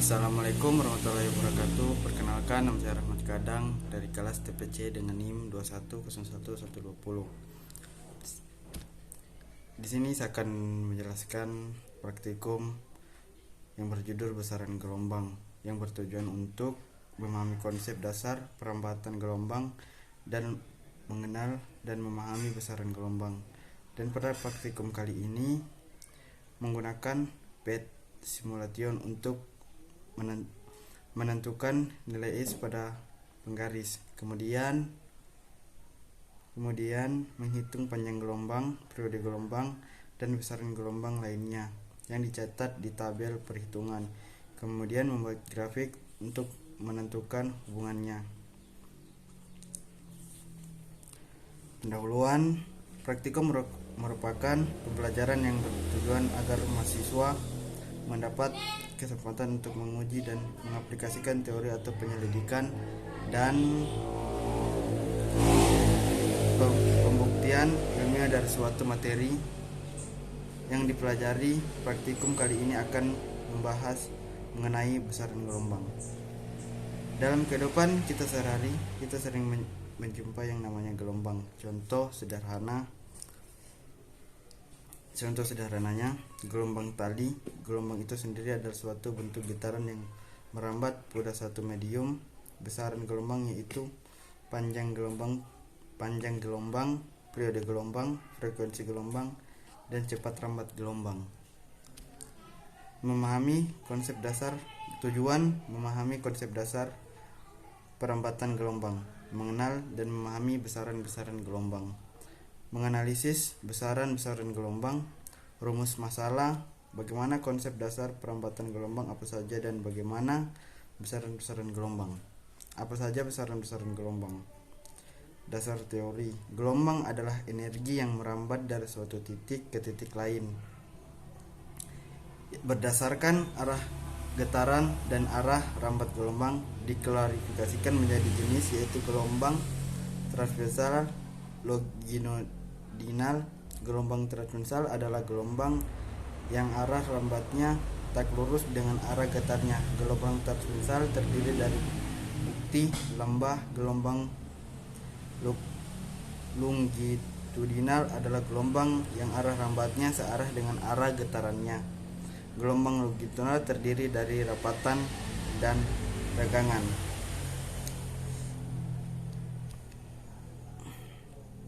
Assalamualaikum warahmatullahi wabarakatuh. Perkenalkan, nama saya Rahmat Kadang dari kelas TPC dengan NIM 21011120. Di sini saya akan menjelaskan praktikum yang berjudul besaran gelombang yang bertujuan untuk memahami konsep dasar perambatan gelombang dan mengenal dan memahami besaran gelombang. Dan pada praktikum kali ini menggunakan PET simulation untuk menentukan nilai S pada penggaris, kemudian menghitung panjang gelombang, periode gelombang, dan besaran gelombang lainnya yang dicatat di tabel perhitungan, kemudian membuat grafik untuk menentukan hubungannya. Pendahuluan. Praktikum merupakan pembelajaran yang bertujuan agar mahasiswa mendapat kesempatan untuk menguji dan mengaplikasikan teori atau penyelidikan dan pembuktian ilmiah dari suatu materi yang dipelajari. Praktikum kali ini akan membahas mengenai besaran gelombang. Dalam kehidupan kita sehari-hari, kita sering menjumpai yang namanya gelombang. Contoh sederhananya, gelombang tali. Gelombang itu sendiri adalah suatu bentuk getaran yang merambat pada satu medium. Besaran gelombang yaitu panjang gelombang, periode gelombang, frekuensi gelombang, dan cepat rambat gelombang. Tujuan memahami konsep dasar perambatan gelombang, mengenal dan memahami besaran-besaran gelombang, menganalisis besaran-besaran gelombang, rumus masalah, bagaimana konsep dasar perambatan gelombang apa saja dan bagaimana besaran-besaran gelombang. Apa saja besaran-besaran gelombang? Dasar teori. Gelombang adalah energi yang merambat dari suatu titik ke titik lain berdasarkan arah getaran dan arah rambat gelombang. Diklarifikasikan menjadi jenis, yaitu gelombang transversal, longitudinal. Gelombang transversal adalah gelombang yang arah rambatnya tak lurus dengan arah getarnya. Gelombang transversal terdiri dari bukti lembah. Gelombang longitudinal adalah gelombang yang arah rambatnya searah dengan arah getarannya. Gelombang longitudinal terdiri dari rapatan dan ragangan.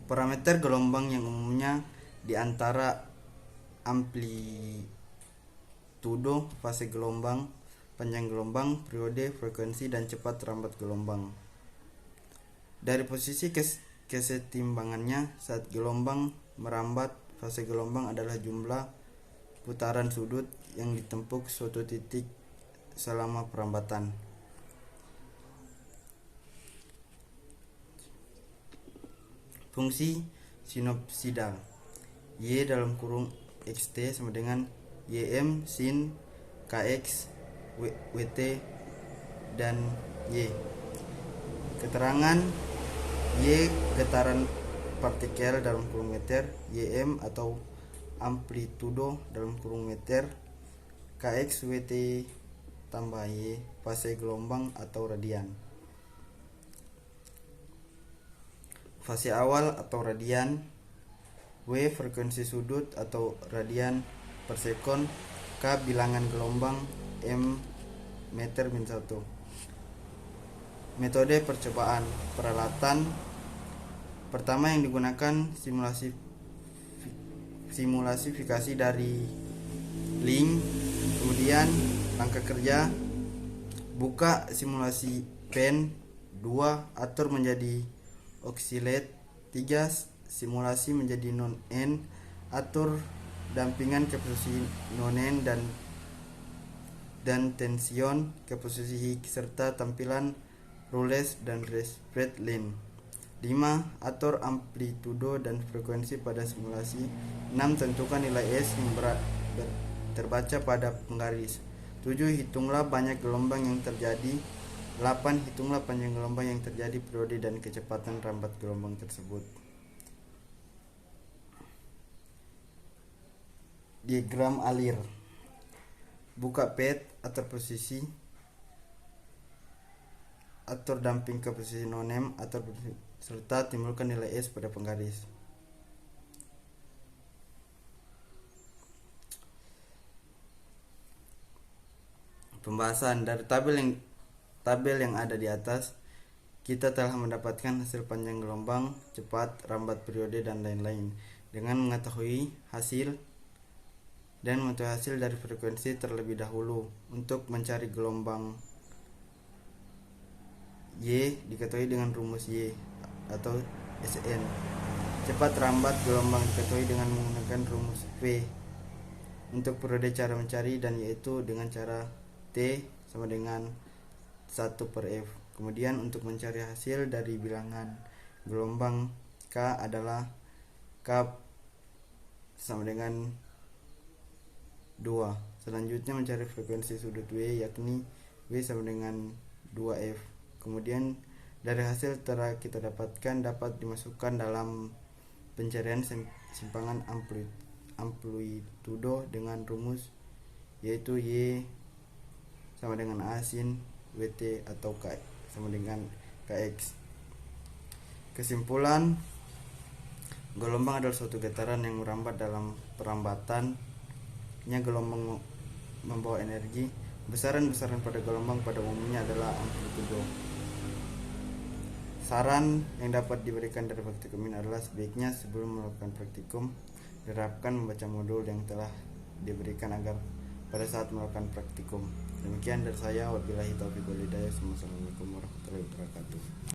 Parameter gelombang yang umumnya di antara amplitudo, fase gelombang, panjang gelombang, periode, frekuensi, dan cepat rambat gelombang. Dari posisi kesetimbangannya saat gelombang merambat, fase gelombang adalah jumlah putaran sudut yang ditempuh suatu titik selama perambatan. Fungsi sinopsidal. Y dalam kurung xt sama dengan ym sin kx wt dan y. Keterangan: y getaran partikel dalam kurung meter, ym atau amplitudo dalam kurung meter, kx wt tambah y fase gelombang atau radian. Fase awal atau radian, w frekuensi sudut atau radian per sekon, k bilangan gelombang, m meter min 1. Metode percobaan. Peralatan pertama yang digunakan simulasifikasi dari link. Kemudian langkah kerja: buka simulasi pen. 2. Atur menjadi oscillate. 3. Simulasi menjadi non-end. Atur dampingan ke posisi non-end dan tension ke posisi hik serta tampilan rules dan spread line. 5. Atur amplitudo dan frekuensi pada simulasi. 6. Tentukan nilai S yang terbaca pada penggaris. 7. Hitunglah banyak gelombang yang terjadi. 8. Hitunglah panjang gelombang yang terjadi, periode dan kecepatan rambat gelombang tersebut. Diagram alir. Buka PET, atur posisi atur damping ke posisi nonem atau serta timbulkan nilai S pada penggaris. Pembahasan dari tabel yang ada di atas, kita telah mendapatkan hasil panjang gelombang, cepat, rambat periode, dan lain-lain. Dengan mengetahui hasil dari frekuensi terlebih dahulu, untuk mencari gelombang Y diketahui dengan rumus Y atau SN. Cepat rambat gelombang diketahui dengan menggunakan rumus V. Untuk periode cara mencari dan yaitu dengan cara T sama dengan 1/F. Kemudian untuk mencari hasil dari bilangan gelombang K adalah K sama dengan 2. Selanjutnya mencari frekuensi sudut W, yakni W sama dengan 2F. Kemudian dari hasil telah kita dapatkan dapat dimasukkan dalam pencarian simpangan amplitudo dengan rumus yaitu Y sama dengan A sin WT atau K sama dengan KX. Kesimpulan, gelombang adalah suatu getaran yang merambat. Dalam perambatannya gelombang membawa energi. Besaran-besaran pada gelombang pada umumnya adalah amplitudo. Saran yang dapat diberikan dari praktikum ini adalah sebaiknya sebelum melakukan praktikum diterapkan membaca modul yang telah diberikan agar pada saat melakukan praktikum. Demikian dari saya, wabillahi taufiq wal hidayah. Wassalamualaikum warahmatullahi wabarakatuh.